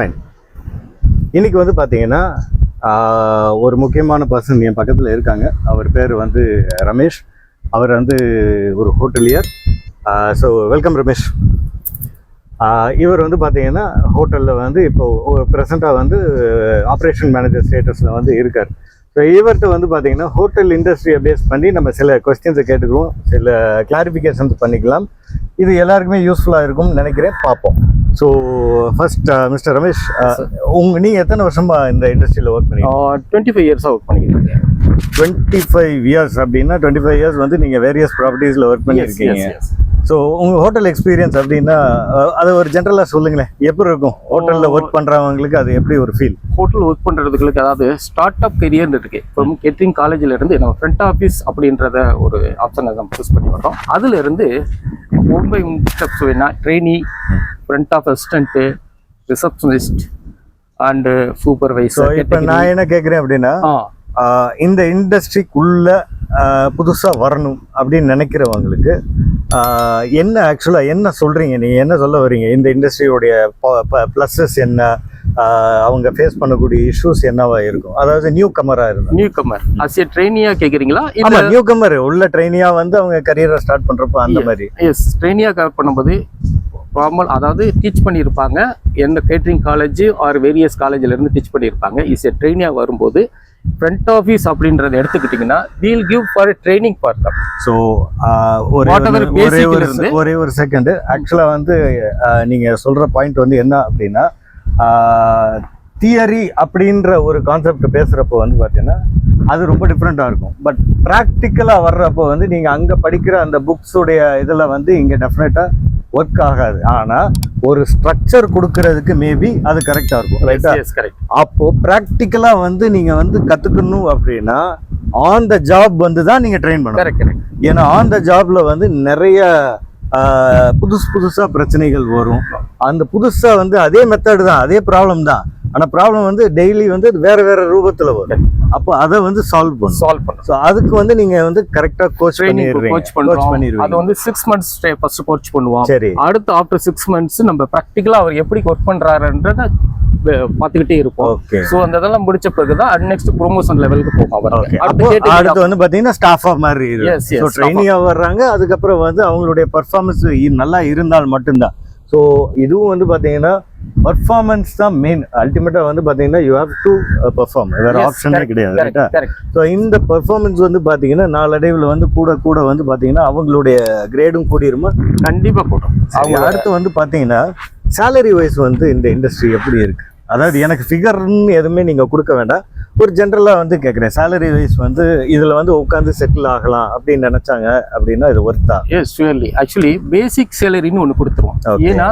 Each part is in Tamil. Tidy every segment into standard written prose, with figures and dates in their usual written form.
ஃபைன். இன்னைக்கு வந்து பார்த்தீங்கன்னா ஒரு முக்கியமான பர்சன் என் பக்கத்தில் இருக்காங்க. அவர் பேர் வந்து ரமேஷ். அவர் வந்து ஒரு ஹோட்டலியர். So welcome Ramesh. இவர் வந்து பார்த்தீங்கன்னா ஹோட்டலில் வந்து இப்போ ப்ரெசண்ட்டாக வந்து ஆப்ரேஷன் மேனேஜர் ஸ்டேட்டஸில் வந்து இருக்கார். ஸோ இவர்கிட்ட வந்து பார்த்தீங்கன்னா ஹோட்டல் இண்டஸ்ட்ரியை பேஸ் பண்ணி நம்ம சில கொஸ்டின்ஸை கேட்டுக்குவோம், சில கிளாரிஃபிகேஷன்ஸ் பண்ணிக்கலாம். இது எல்லாருக்குமே யூஸ்ஃபுல்லாக இருக்கும்னு நினைக்கிறேன். பார்ப்போம். ஸோ ஃபர்ஸ்ட் மிஸ்டர் ரமேஷ், நீங்கள் எத்தனை வருஷமாக இந்த இண்டஸ்ட்ரியில் ஒர்க் பண்ணி? 25 இயர்ஸாக ஒர்க் பண்ணிக்கிறீங்க. 25 இயர்ஸ் அப்படின்னா 25 இயர்ஸ் வந்து நீங்கள் வேரியஸ் ப்ராப்பர்ட்டிஸில் ஒர்க் பண்ணியிருக்கீங்க. ஸோ உங்கள் ஹோட்டல் எக்ஸ்பீரியன்ஸ் அப்படின்னா அதை ஒரு ஜென்ரலாக சொல்லுங்களேன். எப்படி இருக்கும் ஹோட்டலில் ஒர்க் பண்ணுறவங்களுக்கு? அது எப்படி ஒரு ஃபீல்? ஹோட்டல் ஒர்க் பண்ணுறதுக்கு அதாவது ஸ்டார்ட் அப் கெரியர்னு இருக்கு. இப்போ கேட்ரிங் காலேஜில் இருந்து நம்ம ஃப்ரண்ட் ஆஃபீஸ் அப்படின்றத ஒரு ஆப்ஷனை நம்ம சூஸ் பண்ணி வரோம். அதுல இருந்து மும்பை ஸ்டெப்ஸ் வேணா trainee, front office assistant, receptionist and supervisor. இப்போ நான் என்ன கேட்குறேன் அப்படின்னா, இந்த இண்டஸ்ட்ரிக்குள்ள புதுசாக வரணும் அப்படின்னு நினைக்கிறவங்களுக்கு என்ன ஆக்சுவலாக என்ன சொல்கிறீங்க? நீங்கள் என்ன சொல்ல வரீங்க? இந்த இண்டஸ்ட்ரியோடைய ப்ளஸஸ் என்ன, அவங்க ஃபேஸ் பண்ணக்கூடிய இஷ்யூஸ் என்னவா இருக்கும்? அதாவது நியூ கமராக இருந்தால், நியூ கமர் அஸ் ஏ ட்ரெயினியாக கேட்குறீங்களா? இல்லை நியூ கமர் உள்ள ட்ரெயினியாக வந்து அவங்க கரியரை ஸ்டார்ட் பண்ணுறப்போ அந்த மாதிரி. எஸ், ட்ரெயினியாக பண்ணும்போது நார்மல், அதாவது டீச் பண்ணியிருப்பாங்க எந்த கேட்ரிங் காலேஜ் ஆர் வேரியஸ் காலேஜிலேருந்து டீச் பண்ணியிருப்பாங்க. இஸ் ஏ ட்ரெயினியாக வரும்போது ஃப்ரண்ட் ஆஃபீஸ் அப்படின்றத எடுத்துக்கிட்டிங்கன்னா we'll give for training for them. So ஒரே ஒரு செகண்டு. ஆக்சுவலாக வந்து நீங்கள் சொல்கிற பாயிண்ட் வந்து என்ன அப்படின்னா, தியரி அப்படின்ற ஒரு கான்செப்ட் பேசுகிறப்போ வந்து பார்த்தீங்கன்னா அது ரொம்ப டிஃப்ரெண்ட்டாக இருக்கும். பட் ப்ராக்டிக்கலாக வர்றப்போ வந்து நீங்கள் அங்கே படிக்கிற அந்த புக்ஸுடைய இதில் வந்து இங்கே டெஃபினட்டாக ஒர்க் ஆகாது. ஆனால் ஒரு ஸ்ட்ரக்சர் கொடுக்கறதுக்கு மேபி அது கரெக்டாக இருக்கும். ரைட்டா? அப்போது ப்ராக்டிக்கலாக வந்து நீங்கள் வந்து கற்றுக்கணும் அப்படின்னா ஆன் த ஜாப் வந்து தான் நீங்கள் ட்ரெயின் பண்ணணும். ஏன்னா ஆன் த ஜாப்ல வந்து நிறைய புதுசாக பிரச்சனைகள் வரும். அந்த புதுசாக வந்து அதே மெத்தடு தான், அதே ப்ராப்ளம் தான். ஆனால் ப்ராப்ளம் வந்து டெய்லி வந்து வேறு வேறு ரூபத்தில் வரும். அப்போ அதை வந்து சால்வ் பண்ணும். ஸோ அதுக்கு வந்து நீங்கள் வந்து கரெக்டாக கோச் பண்ணிடுவீங்க. அது வந்து 6 months ஃபர்ஸ்ட் கோச் பண்ணுவோம். சரி, அடுத்து ஆஃப்டர் 6 months நம்ம ப்ராக்டிக்கலாக அவர் எப்படி ஒர்க் பண்ணுறாருன்றத பார்த்துக்கிட்டே இருப்போம். ஸோ அந்த இதெல்லாம் முடிச்ச பிறகு தான் நெக்ஸ்ட் ப்ரொமோஷன் லெவலுக்கு போகும். அடுத்து வந்து பார்த்தீங்கன்னா ஸ்டாஃபாக மாதிரி ட்ரெயினிங்காக வர்றாங்க. அதுக்கப்புறம் வந்து அவங்களுடைய பர்ஃபார்மன்ஸ் நல்லா இருந்தால் மட்டும்தான். ஸோ இதுவும் வந்து பார்த்தீங்கன்னா பர்ஃபார்மன்ஸ் தான் மெயின். அல்டிமேட்டாக வந்து பார்த்தீங்கன்னா யூ ஹேவ் டு பர்ஃபார்ம், வேறு ஆப்ஷனே கிடையாது. ரைட்டா? ஸோ இந்த பர்ஃபார்மன்ஸ் வந்து பார்த்தீங்கன்னா நாளடைவில் வந்து கூட வந்து பார்த்தீங்கன்னா அவங்களுடைய கிரேடும் கூடிருமா? கண்டிப்பாக கூடும். அவங்க அடுத்து வந்து பார்த்தீங்கன்னா சேலரி வைஸ் வந்து இந்த இண்டஸ்ட்ரி எப்படி இருக்குது? அதாவது எனக்கு ஃபிகர்னு எதுவுமே நீங்கள் கொடுக்க வேண்டாம், ஒரு ஜென்ரலாக வந்து கேட்குறேன். சேலரி வைஸ் வந்து இதில் வந்து உட்காந்து செட்டில் ஆகலாம் அப்படின்னு நினச்சாங்க அப்படின்னா இது ஒர்த்தா? Yes, surely. ஆக்சுவலி பேசிக் சேலரின்னு ஒன்று கொடுத்துருவோம். ஏன்னா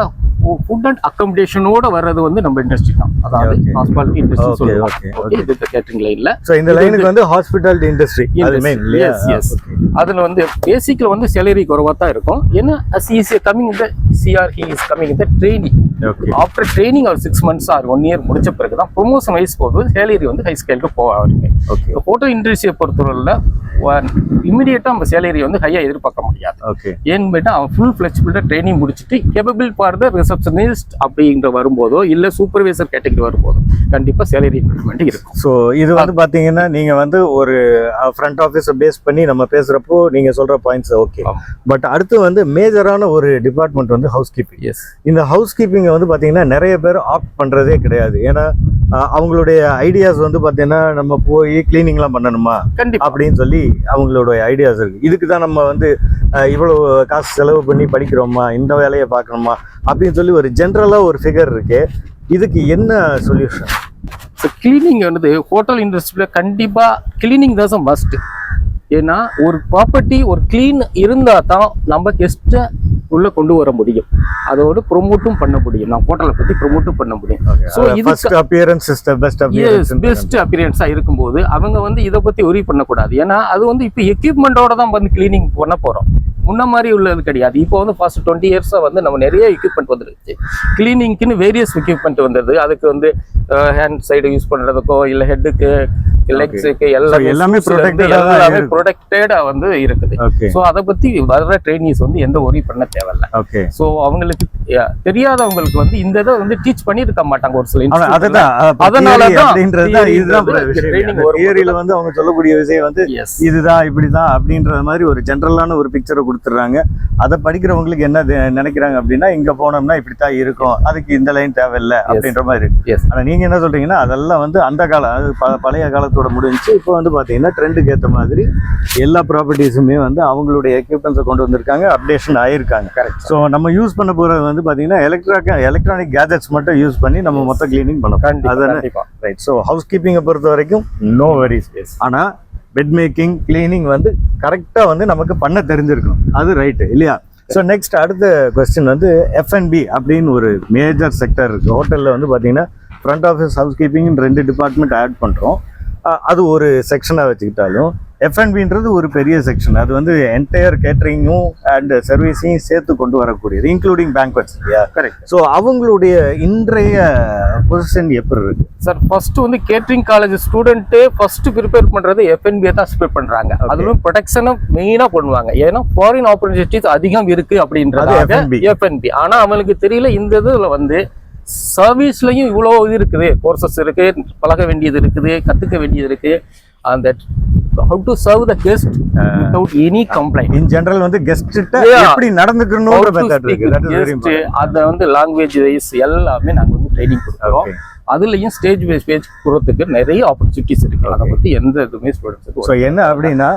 ஃபுட் அண்ட் அக்கமடேஷனோட வர்றது வந்து நம்ம இண்டஸ்ட்ரி தான். அதாவது ஹாஸ்பிட்டாலிட்டி இண்டஸ்ட்ரி சொல்லுவாங்க. இது கேட்டரிங் லைன்ல. ஸோ இந்த லைனுக்கு வந்து ஹாஸ்பிட்டாலிட்டி இண்டஸ்ட்ரி அது மெயின் இல்லையா? எஸ். அதில் வந்து பேசிக்கில் வந்து சேலரி குறைவாக தான் இருக்கும். ஏன்னா கமிங் இந்த சிஆர் ஹி இஸ் கமிங் இந்த ட்ரெயினிங். ஆஃப்டர் ட்ரெயினிங் ஒரு 6 months ஆர் 1 year முடிச்ச பிறகு தான் ப்ரொமோஷன் வைஸ் போகுது சேலரி வந்து ஹை ஸ்கேலுக்கு போவாங்க. ஹோட்டல் இண்டஸ்ட்ரியை பொறுத்தவரையில் இமிடியேட்டாக நம்ம சேலரி வந்து ஹையாக எதிர்பார்க்க முடியாது. ஏன்னு கேட்டால் அவன் ஃபுல் ஃப்ளெக்சிபிளாக ட்ரைனிங் முடிச்சுட்டு கேபபிள் ஃபார் த ரிசப்ஷனிஸ்ட் அப்படிங்கிற வரும்போதோ இல்லை சூப்பர்வைசர் கேட்டகரி வரும்போதோ கண்டிப்பாக சேலரி இன்க்ரிமெண்ட் இருக்கும். ஸோ இது வந்து பார்த்தீங்கன்னா நீங்கள் வந்து ஒரு ஃப்ரண்ட் ஆஃபீஸை பேஸ் பண்ணி நம்ம பேசுகிறப்போ நீங்கள் சொல்கிற பாயிண்ட்ஸ் ஓகே. பட் அடுத்து வந்து மேஜரான ஒரு டிபார்ட்மெண்ட் வந்து ஹவுஸ் கீப்பிங். எஸ். இந்த ஹவுஸ் கீப்பிங்கை வந்து பார்த்தீங்கன்னா நிறைய பேர் ஆப்ட் பண்ணுறதே கிடையாது. ஏன்னா அவங்களுடைய ஐடியாஸ் வந்து பார்த்தீங்கன்னா நம்ம போய் கிளீனிங்லாம் பண்ணணுமா அப்படின்னு சொல்லி அவங்களோட ஐடியாஸ் இருக்குது. இதுக்கு தான் நம்ம வந்து இவ்வளோ காசு செலவு பண்ணி படிக்கிறோமா, இந்த வேலையை பார்க்கணுமா அப்படின்னு சொல்லி ஒரு ஜென்ரலாக ஒரு ஃபிகர் இருக்கு. இதுக்கு என்ன சொல்யூஷன்? ஸோ கிளீனிங் வந்து ஹோட்டல் இண்டஸ்ட்ரியில் கண்டிப்பாக கிளீனிங் தான் மஸ்ட். ஏன்னா ஒரு ப்ராப்பர்ட்டி ஒரு கிளீன் இருந்தால் தான் நம்ம கெஸ்ட்டை உள்ளே கொண்டு வர முடியும், அதோடு ப்ரொமோட்டும் பண்ண முடியும். நான் ஹோட்டலை பற்றி ப்ரொமோட்டும் பண்ண முடியும். ஸோ இது பெஸ்ட் அப்பியரன்ஸாக இருக்கும்போது அவங்க வந்து இதை பற்றி ஒரி பண்ணக்கூடாது. ஏன்னா அது வந்து இப்போ எக்யூப்மெண்ட்டோட தான் வந்து கிளீனிங் பண்ண போகிறோம். முன்ன மாதிரி உள்ளது கிடையாது. இப்போ வந்து ஃபாஸ்ட் 20 இயர்ஸாக வந்து நம்ம நிறைய எக்யூப்மெண்ட் வந்துருச்சு. கிளீனிங்க்குன்னு வேரியஸ் எக்யூப்மெண்ட் வந்துடுது. அதுக்கு வந்து ஹேண்ட் சைடு யூஸ் பண்ணுறதுக்கோ இல்லை ஹெட்டுக்கு லெக்ஸுக்கு எல்லாமே ப்ரொடெக்டடா வந்து இருக்குது. ஸோ அதை பற்றி வர்ற ட்ரெயினிஸ் வந்து எந்த ஒரி பண்ண தேவையில்லை. ஸோ அவங்களுக்கு தெரியாதவங்களுக்கு வந்து இந்த இதை வந்து டீச் பண்ணிருக்க மாட்டாங்க ஒரு சில தியரியில வந்து அவங்க சொல்லக்கூடிய விஷயம் வந்து இதுதான் இப்படிதான் அப்படின்ற மாதிரி ஒரு ஜெனரலான ஒரு பிக்சரை கொடுத்துறாங்க. அதை படிக்கிறவங்களுக்கு என்ன நினைக்கிறாங்க அப்படின்னா இங்க போனோம்னா இப்படித்தான் இருக்கும், அதுக்கு இந்த லைன் தேவையில்லை அப்படின்ற மாதிரி இருக்கு. ஆனா நீங்க என்ன சொல்றீங்கன்னா அதெல்லாம் வந்து அந்த காலம், அது பழைய காலத்தோட முடிஞ்சு. இப்போ வந்து பாத்தீங்கன்னா ட்ரெண்டுக்கு ஏற்ற மாதிரி எல்லா ப்ராப்பர்ட்டிஸுமே வந்து அவங்களுடைய எக்யூப்மெண்ட்ஸை கொண்டு வந்திருக்காங்க, அப்டேஷன் ஆயிருக்காங்க. கரெக்ட். ஸோ நம்ம யூஸ் பண்ண போறது வந்து பாத்தீங்கன்னா எலக்ட்ரானிக் கேஜெட்ஸ் மட்டும் யூஸ் பண்ணி நம்ம மொத்த கிளீனிங் பண்ணலாம். அதானே ரைட். ஸோ ஹவுஸ் கீப்பிங்கை பொறுத்த வரைக்கும் நோ வரிஸ். ஆனா பெட் மேக்கிங் கிளீனிங் வந்து கரெக்டா வந்து நமக்கு பண்ண தெரிஞ்சிருக்கும், அது ரைட்டு இல்லையா? ஸோ நெக்ஸ்ட் அடுத்த கொஸ்டின் வந்து F&B அப்படின்னு ஒரு மேஜர் செக்டர் இருக்கு ஹோட்டலில். வந்து பார்த்தீங்கன்னா front office, housekeeping 2 department add பண்ணுறோம். அது ஒரு செக்ஷனாக வச்சுக்கிட்டாலும் F&Bன்றது ஒரு பெரிய செக்ஷன். அது வந்து என்டையர் கேட்டரிங்கும் அண்ட் சர்வீஸையும் சேர்த்து கொண்டு வரக்கூடியது, இன்க்ளூடிங் பேங்க்வெட்ஸ் இல்லையா? கரெக்ட். ஸோ அவங்களுடைய இன்றைய பொசிஷன் எப்படி இருக்கு சார்? ஃபர்ஸ்ட் வந்து கேட்டரிங் காலேஜ் ஸ்டூடெண்ட்டே ஃபர்ஸ்ட் ப்ரிப்பேர் பண்றது F&B தான் ப்ரிப்பேர் பண்றாங்க. அதுவும் ப்ரொடக்ஷனை மெயினா பண்ணுவாங்க. ஏன்னா ஃபாரின் ஆப்பர்ச்சுனிட்டிஸ் அதிகம் இருக்கு அப்படின்றது F&B. ஆனா அவங்களுக்கு தெரியல இந்த இதுல வந்து சர்வீஸ்லயும் இவ்வளோ இது இருக்குது, கோர்சஸ் இருக்கு, பழக வேண்டியது இருக்குது, கத்துக்க வேண்டியது இருக்கு. அந்த how to serve the guest without any complaint. In general வந்து கெஸ்ட் கிட்ட எப்படி நடந்துக்கணும்ன்ற மெத்தட் இருக்கு. That is very important. அத வந்து லாங்குவேஜ் வைஸ் எல்லாமே நாங்க வந்து ட்ரைனிங் கொடுக்கிறோம். அதுலயும் ஸ்டேஜ் வைஸ் பேஜ் போறதுக்கு நிறைய ஆப்பர்ச்சுனிட்டிஸ் இருக்கு. அத பத்தி எந்த இதுமே ஸ்டூடண்ட்ஸ்க்கு. சோ என்ன அப்படினா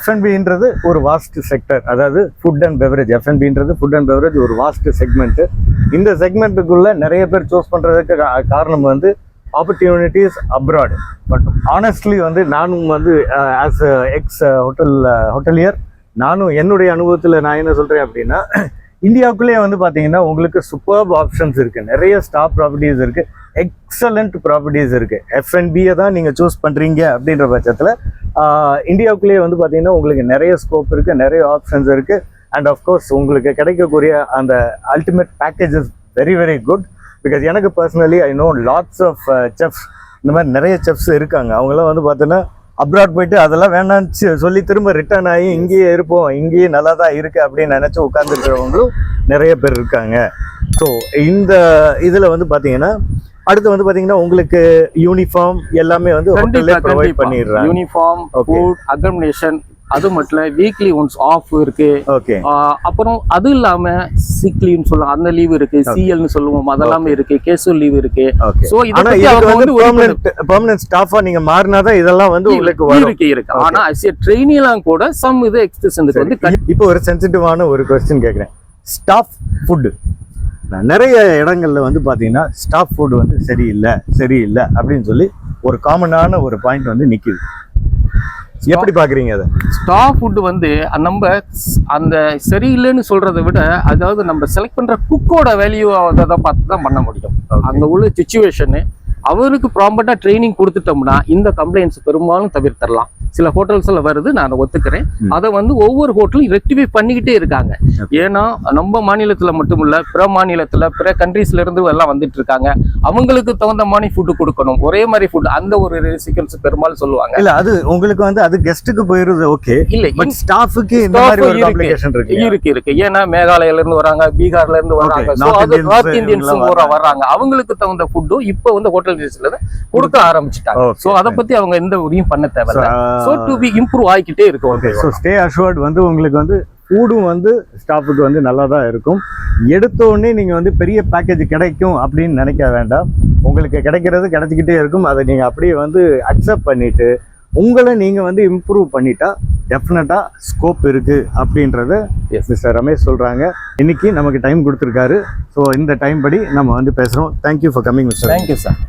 F&Bன்றது ஒரு வாஸ்ட் செக்டர், அதாவது ஃபுட் அண்ட் பெவரேஜ். F&Bன்றது ஃபுட் அண்ட் பெவரேஜ் ஒரு வாஸ்ட் செக்மெண்ட். இந்த செக்மெண்ட்டுக்குள்ள நிறைய பேர் சூஸ் பண்றதுக்கு காரணம் வந்து ஆப்பர்ச்சுனிட்டிஸ் அப்ராட். பட் ஆனஸ்ட்லி வந்து நானும் வந்து ஆஸ் எக்ஸ் ஹோட்டலியர் நானும் என்னுடைய அனுபவத்தில் நான் என்ன சொல்கிறேன் அப்படின்னா, இந்தியாவுக்குள்ளேயே வந்து பார்த்தீங்கன்னா உங்களுக்கு சூப்பர்ப் ஆப்ஷன்ஸ் இருக்குது, நிறைய ஸ்டாப் ப்ராப்பர்ட்டிஸ் இருக்குது, எக்ஸலண்ட் ப்ராப்பர்ட்டிஸ் இருக்குது. F&Bயை தான் நீங்கள் சூஸ் பண்ணுறீங்க அப்படின்ற பட்சத்தில் இந்தியாவுக்குள்ளேயே வந்து பார்த்தீங்கன்னா உங்களுக்கு நிறைய ஸ்கோப் இருக்குது, நிறைய ஆப்ஷன்ஸ் இருக்குது. அண்ட் ஆஃப்கோர்ஸ் உங்களுக்கு கிடைக்கக்கூடிய அந்த ultimate packages very very good. Because எனக்கு personally I know lots of chefs, இந்த மாதிரி நிறைய செஃப்ஸ் இருக்காங்க. அவங்களாம் வந்து பார்த்தோன்னா அப்ராட் போயிட்டு அதெல்லாம் வேணான்னு சொல்லி திரும்ப ரிட்டர்ன் ஆகி இங்கேயே இருப்போம், இங்கேயே நல்லா தான் இருக்குது அப்படின்னு நினச்சி உட்காந்துருக்கிறவங்களும் நிறைய பேர் இருக்காங்க. ஸோ இந்த இதில் வந்து பார்த்தீங்கன்னா அடுத்து வந்து பார்த்தீங்கன்னா உங்களுக்கு யூனிஃபார்ம் எல்லாமே வந்து ஹோட்டல்லே ப்ரொவைட் பண்ணிடுறாங்க. யூனிஃபார்ம், ஃபுட், அக்கமடேஷன், அது மட்டும் இல்ல வீக்லி ஒன்ஸ் ஆஃப் இருக்கு. ஓகே. அப்புறம் அது இல்லாம சிக் லீவ்னு சொல்லுவாங்க, அந்த லீவ் இருக்கு, சிஎல்னு சொல்லுவோம், அதெல்லாம் இருக்கு, கேஷுவல் லீவ் இருக்கு. சோ ஆனா இதுக்கு வந்து பெர்மனன்ட் ஸ்டாஃபா நீங்க மாறினாதான் இதெல்லாம் வந்து உங்களுக்கு இருக்கு. ஆனா as a trainee எல்லாம் கூட சம் இது எக்ஸ்டென்ஷனுக்கு வந்து. இப்போ ஒரு சென்சிட்டிவான ஒரு क्वेश्चन கேக்குறேன். ஸ்டாஃப் ஃபுட் நிறைய இடங்கள்ல வந்து பாத்தீங்கன்னா ஸ்டாஃப் ஃபுட் வந்து சரியில்லை அப்படின்னு சொல்லி ஒரு காமனான ஒரு பாயிண்ட் வந்து நிக்குது. எப்படி பாக்குறீங்க அதை? ஸ்டாஃப் ஃபுட் வந்து நம்ம அந்த சரியில்லைன்னு சொல்றதை விட, அதாவது நம்ம செலக்ட் பண்ற குக்கோட வேல்யூ அதை பார்த்து தான் பண்ண முடியும். அங்க உள்ள சிச்சுவேஷனு அவருக்கு ப்ராப்பர்ட்டா ட்ரைனிங் கொடுத்துட்டோம்னா இந்த கம்ப்ளைண்ட்ஸ் பெரும்பாலும் தவிர்த்தரலாம். சில ஹோட்டல்ஸ்ல வருது, நான் ஒத்துக்கிறேன். அதை வந்து ஒவ்வொரு ஹோட்டலும் ரெக்டிஃபை பண்ணிக்கிட்டே இருக்காங்க. ஏன்னா நம்ம மாநிலத்துல மட்டும் இல்ல, பிற மாநிலத்துல பிற கண்ட்ரீஸ்ல இருந்து எல்லாம் வந்துட்டு இருக்காங்க. அவங்களுக்கு தகுந்த மாதிரி ஃபுட்டு கொடுக்கணும், ஒரே மாதிரி ஃபுட், அந்த ஒரு சீக்வன்ஸ் பெரும்பாலும் சொல்லுவாங்க. இல்ல அது உங்களுக்கு வந்து அது கெஸ்ட்டுக்கு போயிருது ஓகே, இல்ல பட் ஸ்டாஃப்க்கு இந்த மாதிரி ஒரு காம்ப்ளிகேஷன் இருக்கு. ஏன்னா மேகாலயால இருந்து வராங்க, பீகார்ல இருந்து வராங்க, நார்த் இந்தியன்ஸும் வர்றாங்க. அவங்களுக்கு தகுந்த ஃபுட்டும் இப்ப வந்து ஹோட்டல் கொடுக்க ஆரம்பிச்சுட்டாங்க. சோ அத பத்தி அவங்க எந்த உரியும் பண்ண தேவையில்ல. சோ டு பி இம்ப்ரூவ் ஆகிக்கிட்டே இருக்கும். ஓகே. சோ ஸ்டே அஷ்வர்ட் வந்து உங்களுக்கு வந்து ஃபுட்டும் வந்து ஸ்டாஃபுக்கு வந்து நல்லா தான் இருக்கும். எடுத்த உடனே நீங்க வந்து பெரிய பேக்கேஜ் கிடைக்கும் அப்படின்னு நினைக்க வேண்டாம். உங்களுக்கு கிடைக்கிறது கிடைச்சிக்கிட்டே இருக்கும். அதை நீங்க அப்படியே வந்து அக்செப்ட் பண்ணிட்டு உங்களை நீங்க வந்து இம்ப்ரூவ் பண்ணிட்டா டெஃபினட்டா ஸ்கோப் இருக்கு அப்படின்றத மிஸ்டர் ரமேஷ் சொல்றாங்க. இன்னைக்கு நமக்கு டைம் கொடுத்துருக்காரு. ஸோ இந்த டைம் படி நம்ம வந்து பேசுறோம். Thank you for coming mister. Thank you sir.